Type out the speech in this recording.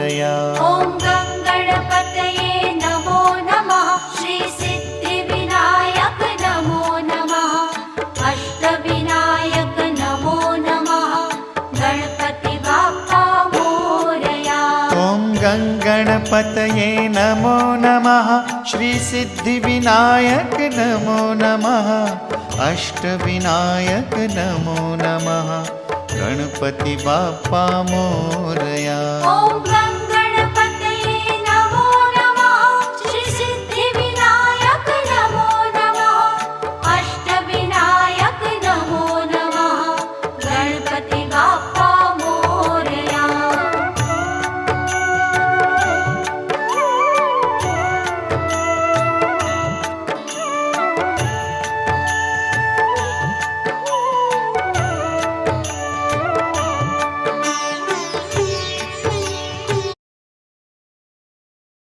मोरया। ॐ गङ्गणपतये नमो नमः। श्री सिद्धिविनायक नमो नमः। अष्टविनायक नमो नमः। गणपति बाप्पा मोरया। ॐ गङ्गणपतये नमो नमः। श्री सिद्धिविनायक नमो नमः। अष्टविनायक नमो नमः। गणपति बाप्पा मोरया। ॐ